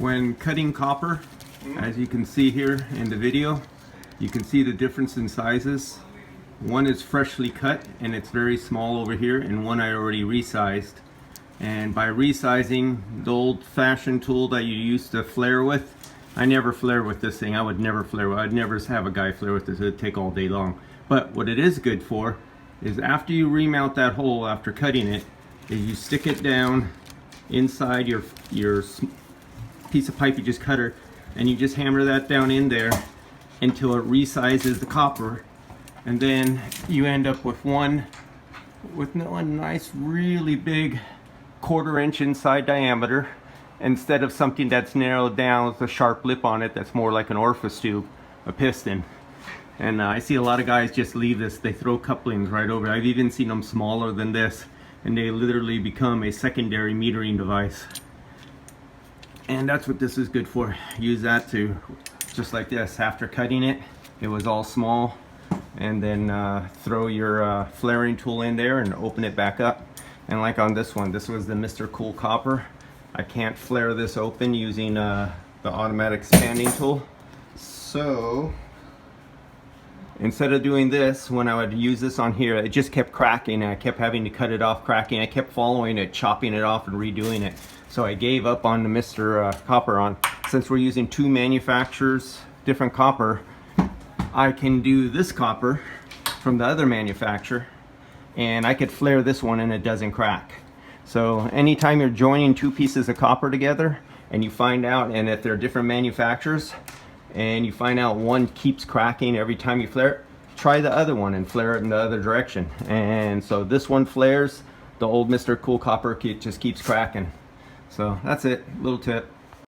When cutting copper, as you can see here in the video, you can see the difference in sizes. One is freshly cut and it's very small over here, and one I already resized. And by resizing, the old-fashioned tool that you used to flare with, I never flare with this thing. I would never flare with it. I'd never have a guy flare with this. It would take all day long. But what it is good for is after you remount that hole after cutting it, is you stick it down inside your piece of pipe you just cut her, and you just hammer that down in there until it resizes the copper, and then you end up with one nice really big 1/4 inch inside diameter instead of something that's narrowed down with a sharp lip on it that's more like an orifice tube, a piston. And I see a lot of guys just leave this, they throw couplings right over it. I've even seen them smaller than this, and they literally become a secondary metering device. And that's what this is good for. Use that to, just like this, after cutting it, it was all small, and then throw your flaring tool in there and open it back up. And like on this one, this was the Mr. Cool Copper. I can't flare this open using the automatic expanding tool. So instead of doing this, when I would use this on here, it just kept cracking, and I kept having to cut it off cracking. I kept following it, chopping it off and redoing it. So I gave up on the Mr. Copper on. Since we're using two manufacturers, different copper, I can do this copper from the other manufacturer, and I could flare this one and it doesn't crack. So anytime you're joining two pieces of copper together and you find out, and if they're different manufacturers, and you find out one keeps cracking every time you flare it, try the other one and flare it in the other direction. And so this one flares, the old Mr. Cool Copper just keeps cracking. So that's it, little tip.